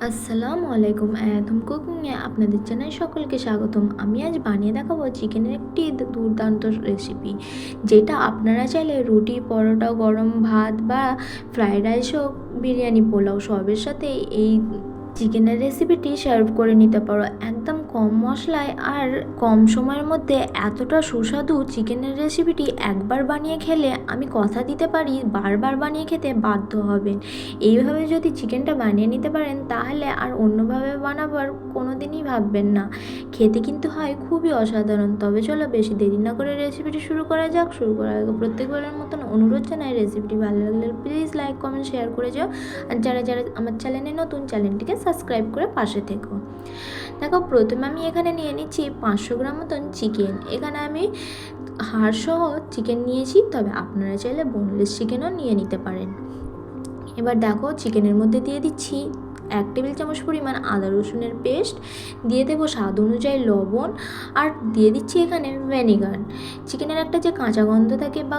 আসসালামু আলাইকুম। আয়াতুম কুকিংয়ে আপনাদের জানাই সকলকে স্বাগতম। আমি আজ বানিয়ে দেখাবো চিকেনের একটি দুর্দান্ত রেসিপি, যেটা আপনারা চাইলে রুটি, পরোটা, গরম ভাত বা ফ্রাইড রাইস হোক, বিরিয়ানি, পোলাও সবের সাথে এই চিকেনের রেসিপিটি সার্ভ করে নিতে পারো। একদম কম মশলায় আর কম সময়ের মধ্যে এতটা সুস্বাদু চিকেনের রেসিপিটি একবার বানিয়ে খেলে আমি কথা দিতে পারি বারবার বানিয়ে খেতে বাধ্য হবেন। এইভাবে যদি চিকেনটা বানিয়ে নিতে পারেন তাহলে আর অন্যভাবে বানাবার কোনো দিনই ভাববেন না। খেতে কিন্তু হয় খুবই অসাধারণ। তবে চলো বেশি দেরি না করে রেসিপিটি শুরু করা যাক। শুরু করার আগে প্রত্যেকবারের মতন অনুরোধ জানাই, রেসিপিটি ভালো লাগলে প্লিজ লাইক, কমেন্ট, শেয়ার করে যাও। আর যারা যারা আমার চ্যানেলে নতুন, চ্যানেলটিকে সাবস্ক্রাইব করে পাশে থেকো। দেখো, প্রথমে আমি এখানে নিয়ে নিচ্ছি 500 গ্রাম মতন চিকেন। এখানে আমি হাড়সহ চিকেন নিয়েছি, তবে আপনারা চাইলে বোনলেস চিকেনও নিয়ে নিতে পারেন। এবার দেখো, চিকেনের মধ্যে দিয়ে দিচ্ছি 1 টেবিল চামচ পরিমাণ আদা রসুনের পেস্ট, দিয়ে দেবো স্বাদ অনুযায়ী লবণ, আর দিয়ে দিচ্ছি এখানে ভিনেগার। চিকেনের একটা যে কাঁচা গন্ধ থাকে বা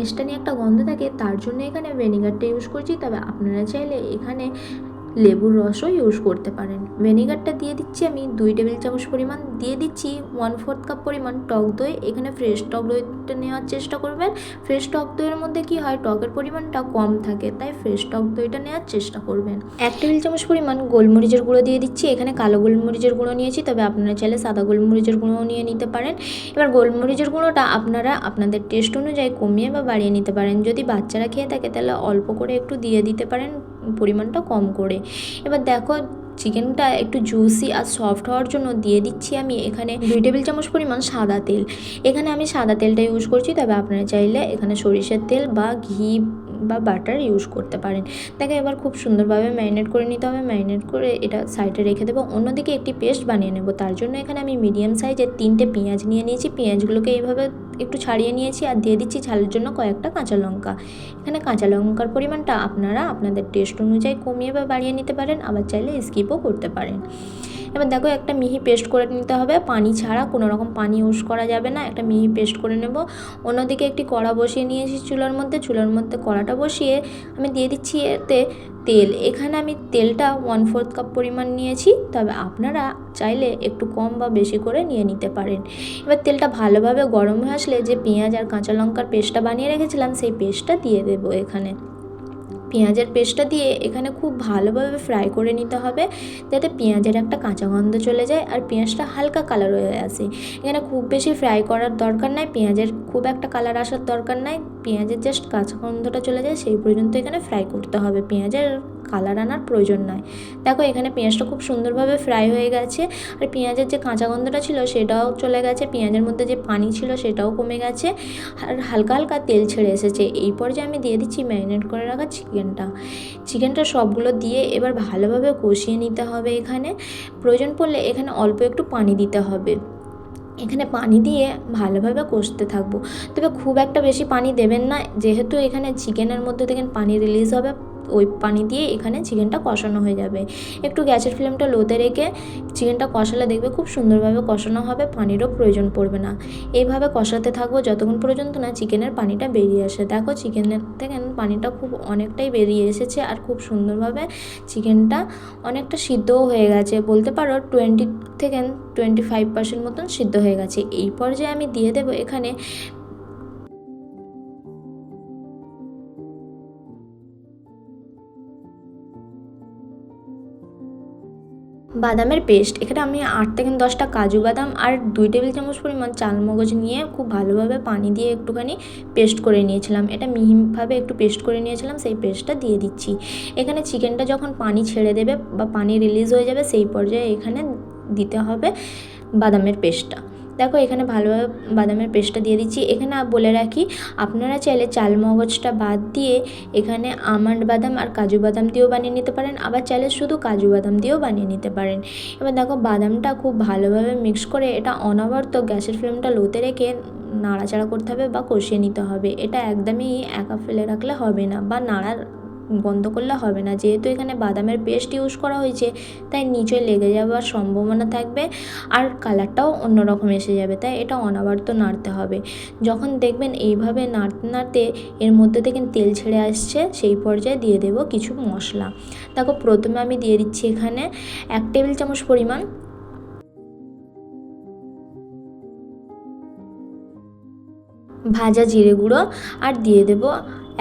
এক্সট্রা নিয়ে একটা গন্ধ থাকে, তার জন্য এখানে ভিনেগারটা ইউজ করছি, তবে আপনারা চাইলে এখানে লেবুর রসও ইউজ করতে পারেন। ভিনেগারটা দিয়ে দিচ্ছি আমি 2 টেবিল চামচ পরিমাণ। দিয়ে দিচ্ছি 1/4 কাপ পরিমাণ টক দই। এখানে ফ্রেশ টক দইটা নেওয়ার চেষ্টা করবেন। ফ্রেশ টক দইয়ের মধ্যে কি হয়, টকের পরিমাণটা কম থাকে, তাই ফ্রেশ টক দইটা নেওয়ার চেষ্টা করবেন। 1 টেবিল চামচ পরিমাণ গোলমরিচের গুঁড়ো দিয়ে দিচ্ছি। এখানে কালো গোলমরিচের গুঁড়ো নিয়েছি, তবে আপনারা চাইলে সাদা গোলমরিচের গুঁড়োও নিয়ে নিতে পারেন। এবার গোলমরিচের গুঁড়োটা আপনারা আপনাদের টেস্ট অনুযায়ী কমিয়ে বা বাড়িয়ে নিতে পারেন। যদি বাচ্চারা খেয়ে থাকে তাহলে অল্প করে একটু দিয়ে দিতে পারেন, পরিমাণটা কম করে। এবার দেখো, চিকেনটা একটু জুসি আর সফট হওয়ার জন্য দিয়ে দিচ্ছি আমি এখানে 2 টেবিল চামচ পরিমাণ সাদা তেল। এখানে আমি সাদা তেলটা ইউজ করছি, তবে আপনারা চাইলে এখানে সরিষার তেল বা ঘি বা বাটার ইউজ করতে পারেন। তাকে এবার খুব সুন্দরভাবে ম্যারিনেট করে নিতে হবে। ম্যারিনেট করে এটা সাইডে রেখে দেবো। অন্যদিকে একটি পেস্ট বানিয়ে নেব। তার জন্য এখানে আমি মিডিয়াম সাইজের 3টে পেঁয়াজ নিয়ে নিয়েছি। পেঁয়াজগুলোকে এইভাবে একটু ছাড়িয়ে নিয়েছি, আর দিয়ে দিচ্ছি ঝালের জন্য কয়েকটা কাঁচা লঙ্কা। এখানে কাঁচা লঙ্কার পরিমাণটা আপনারা আপনাদের টেস্ট অনুযায়ী কমিয়ে বা বাড়িয়ে নিতে পারেন, আবার চাইলে স্কিপও করতে পারেন। এবার দেখো, একটা মিহি পেস্ট করে নিতে হবে, পানি ছাড়া, কোনো রকম পানি ইউজ করা যাবে না। একটা মিহি পেস্ট করে নেব। অন্যদিকে একটি কড়া বসিয়ে নিয়েছি চুলার মধ্যে কড়াটা বসিয়ে আমি দিয়ে দিচ্ছি এতে তেল। এখানে আমি তেলটা 1/4 কাপ পরিমাণ নিয়েছি, তবে আপনারা চাইলে একটু কম বা বেশি করে নিয়ে নিতে পারেন। এবার তেলটা ভালোভাবে গরম হয়ে আসলে যে পেঁয়াজ আর কাঁচা লঙ্কার পেস্টটা বানিয়ে রেখেছিলাম, সেই পেস্টটা দিয়ে দেবো। এখানে পেঁয়াজের পেস্টটা দিয়ে এখানে খুব ভালোভাবে ফ্রাই করে নিতে হবে, যাতে পেঁয়াজের একটা কাঁচা গন্ধ চলে যায় আর পেঁয়াজটা হালকা কালার হয়ে আসে। এখানে খুব বেশি ফ্রাই করার দরকার নাই, পেঁয়াজের খুব একটা কালার আসার দরকার নাই। পেঁয়াজের জাস্ট কাঁচা গন্ধটা চলে যায় সেই পর্যন্ত এখানে ফ্রাই করতে হবে, পেঁয়াজের কালার আনার প্রয়োজন নয়। দেখো, এখানে পেঁয়াজটা খুব সুন্দরভাবে ফ্রাই হয়ে গেছে, আর পেঁয়াজের যে কাঁচা গন্ধটা ছিল সেটাও চলে গেছে, পেঁয়াজের মধ্যে যে পানি ছিল সেটাও কমে গেছে, আর হালকা হালকা তেল ছেড়ে এসেছে। এই পর্যায়ে আমি দিয়ে দিচ্ছি ম্যারিনেট করে রাখা চিকেনটা সবগুলো দিয়ে এবার ভালোভাবে কষিয়ে নিতে হবে। এখানে প্রয়োজন পড়লে এখানে অল্প একটু পানি দিতে হবে। এখানে পানি দিয়ে ভালোভাবে কষতে থাকবো, তবে খুব একটা বেশি পানি দেবেন না, যেহেতু এখানে চিকেনের মধ্যে থেকে পানি রিলিজ হবে। ওই পানি দিয়ে এখানে চিকেনটা কষানো হয়ে যাবে। একটু গ্যাসের ফ্লেমটা লোতে রেখে চিকেনটা কষালে দেখবে খুব সুন্দরভাবে কষানো হবে, পানিরও প্রয়োজন পড়বে না। এইভাবে কষাতে থাকবো যতক্ষণ পর্যন্ত না চিকেনের পানিটা বেরিয়ে আসে। দেখো, চিকেনের থেকে পানিটা খুব অনেকটাই বেরিয়ে এসেছে, আর খুব সুন্দরভাবে চিকেনটা অনেকটা সিদ্ধও হয়ে গেছে, বলতে পারো 20-25% মতন সিদ্ধ হয়ে গেছে। এই পর্যায়ে আমি দিয়ে দেবো এখানে বাদামের পেস্ট। এখানে আমি 8 থেকে 10টা কাজু বাদাম আর 2 টেবিল চামচ পরিমাণ চালমগজ নিয়ে খুব ভালোভাবে পানি দিয়ে একটুখানি পেস্ট করে নিয়েছিলাম। এটা মিহিভাবে একটু পেস্ট করে নিয়েছিলাম, সেই পেস্টটা দিয়ে দিচ্ছি। এখানে চিকেনটা যখন পানি ছেড়ে দেবে বা পানি রিলিজ হয়ে যাবে, সেই পর্যায়ে এখানে দিতে হবে বাদামের পেস্টটা। দেখো, এখানে ভালোভাবে বাদামের পেস্টটা দিয়ে দিচ্ছি। এখানে বলে রাখি, আপনারা চাইলে চালমগজটা বাদ দিয়ে এখানে আমন্ড বাদাম আর কাজু বাদাম দিয়েও বানিয়ে নিতে পারেন, আবার চাইলে শুধু কাজু বাদাম দিয়েও বানিয়ে নিতে পারেন। এবার দেখো, বাদামটা খুব ভালোভাবে মিক্স করে এটা অনবরত গ্যাসের ফ্লেমটা লোতে রেখে নাড়াচাড়া করতে হবে বা কষিয়ে নিতে হবে। এটা একদমই একা ফেলে রাখলে হবে না, বা নাড়ার বন্ধ করলে হবে না, যেহেতু এখানে বাদামের পেস্ট ইউজ করা হয়েছে তাই নিচে লেগে যাওয়ার সম্ভাবনা থাকবে আর কালারটাও অন্যরকম এসে যাবে, তাই এটা অনবরত নাড়তে হবে। যখন দেখবেন এইভাবে নাড়তে নাড়তে এর মধ্যে থেকে তেল ছেড়ে আসছে, সেই পর্যায়ে দিয়ে দেব কিছু মশলা। দেখো প্রথমে আমি দিয়ে দিচ্ছি এখানে 1 টেবিল চামচ পরিমাণ ভাজা জিরে গুঁড়ো, আর দিয়ে দেব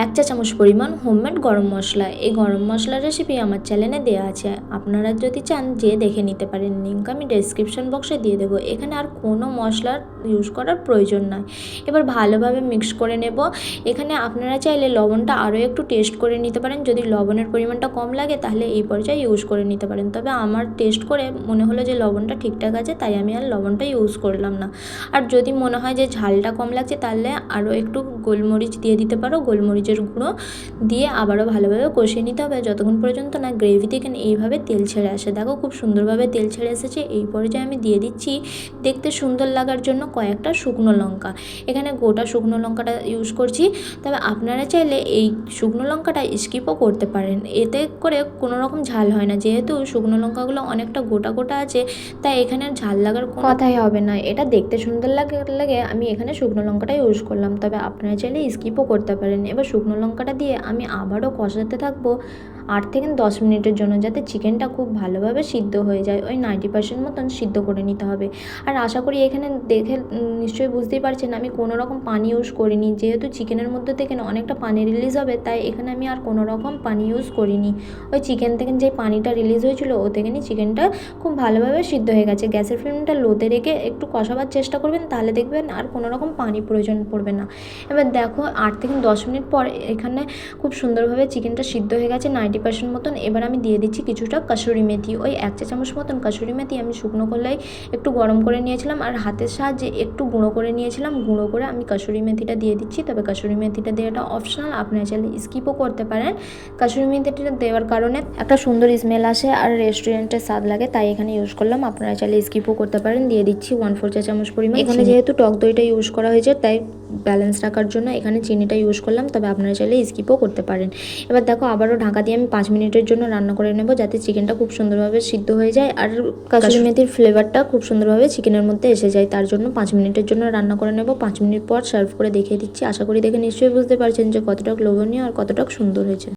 1 চা চামচ পরিমাণ হোমমেড গরম মশলা। এই গরম মশলার রেসিপি আমার চ্যানেলে দেওয়া আছে, আপনারা যদি চান যে দেখে নিতে পারেন, লিঙ্ক আমি ডেসক্রিপশন বক্সে দিয়ে দেবো। এখানে আর কোনো মশলার ইউজ করার প্রয়োজন নয়। এবার ভালোভাবে মিক্স করে নেব। এখানে আপনারা চাইলে লবণটা আরও একটু টেস্ট করে নিতে পারেন, যদি লবণের পরিমাণটা কম লাগে তাহলে এই পর্যায়ে ইউজ করে নিতে পারেন। তবে আমার টেস্ট করে মনে হলো যে লবণটা ঠিকঠাক আছে, তাই আমি আর লবণটা ইউজ করলাম না। আর যদি মনে হয় যে ঝালটা কম লাগছে তাহলে আরও একটু গোলমরিচ দিয়ে দিতে পারো, গোলমরিচের গুঁড়ো দিয়ে আবারও ভালোভাবে কষিয়ে নিতে হবে যতক্ষণ পর্যন্ত না গ্রেভি থেকে এইভাবে তেল ছেড়ে আসে। দেখো খুব সুন্দরভাবে তেল ছেড়ে এসেছে। এই পর্যায়ে আমি দিয়ে দিচ্ছি দেখতে সুন্দর লাগার জন্য কয়েকটা শুকনো লঙ্কা। এখানে গোটা শুকনো লঙ্কাটা ইউজ করছি, তবে আপনারা চাইলে এই শুকনো লঙ্কাটা স্কিপও করতে পারেন, এতে করে কোনো রকম ঝাল হয় না। যেহেতু শুকনো লঙ্কাগুলো অনেকটা গোটা গোটা আছে তাই এখানে ঝাল লাগার কথাই হবে না, এটা দেখতে সুন্দর লাগে আমি এখানে শুকনো লঙ্কাটা ইউজ করলাম, তবে আপনারা চাইলে স্কিপও করতে পারেন। এবার শুকনো লঙ্কাটা দিয়ে আমি আবারও কষাতে থাকবো 8 থেকে 10 মিনিটের জন্য, যাতে চিকেনটা খুব ভালোভাবে সিদ্ধ হয়ে যায়। ওই 90% মতন সিদ্ধ করে নিতে হবে। আর আশা করি এখানে দেখে নিশ্চয়ই বুঝতেই পারছেন আমি কোনো রকম পানি ইউজ করিনি, যেহেতু চিকেনের মধ্যে থেকে অনেকটা পানি রিলিজ হবে তাই এখানে আমি আর কোনো রকম পানি ইউজ করিনি। ওই চিকেন থেকে যে পানিটা রিলিজ হয়েছিল ও থেকে চিকেনটা খুব ভালোভাবে সিদ্ধ হয়ে গেছে। গ্যাসের ফ্লেমটা লোতে রেখে একটু কষাবার চেষ্টা করবেন, তাহলে দেখবেন আর কোনো রকম পানি প্রয়োজন পড়বে না। এবার দেখো 8 থেকে 10 মিনিট পর এখানে খুব সুন্দরভাবে চিকেনটা সিদ্ধ হয়ে গেছে 90% মতন। এবার আমি দিয়ে দিচ্ছি কিছুটা কাসুরি মেথি, ওই 1 চা চামচ মতন কাসুরি মেথি আমি শুকনো খোলায় একটু গরম করে নিয়েছিলাম আর হাতের সাহায্যে একটু গুঁড়ো করে নিয়েছিলাম। গুঁড়ো করে আমি কাসুরি মেথিটা দিয়ে দিচ্ছি, তবে কাসুরি মেথিটা দেওয়াটা অপশনাল, আপনারা চাইলে স্কিপও করতে পারেন। কাসুরি মেথিটা দেওয়ার কারণে একটা সুন্দর স্মেল আসে আর রেস্টুরেন্টের স্বাদ লাগে, তাই এখানে ইউজ করলাম। আপনারা চাইলে স্কিপও করতে পারেন। দিয়ে দিচ্ছি 1/4 চা চামচ পরিমাণ। এখানে যেহেতু টক দইটা ইউজ করা হয়েছে তাই ব্যালেন্স রাখার জন্য এখানে চিনিটা ইউজ করলাম, তবে আপনারা চাইলে স্কিপও করতে পারেন। এবার দেখো আবারও ঢাকা দিয়ে আমি 5 মিনিটের জন্য রান্না করে নেব, যাতে চিকেনটা খুব সুন্দরভাবে সিদ্ধ হয়ে যায় আর কাসুরি মেথির ফ্লেভারটা খুব সুন্দরভাবে চিকেনের মধ্যে এসে যায়। তার জন্য 5 মিনিটের জন্য রান্না করে নেব। 5 মিনিট পর সার্ভ করে দেখিয়ে দিচ্ছি। আশা করি দেখে নিশ্চয়ই বুঝতে পারছেন যে কতটা লোভনীয় আর কতটা সুন্দর হয়েছে।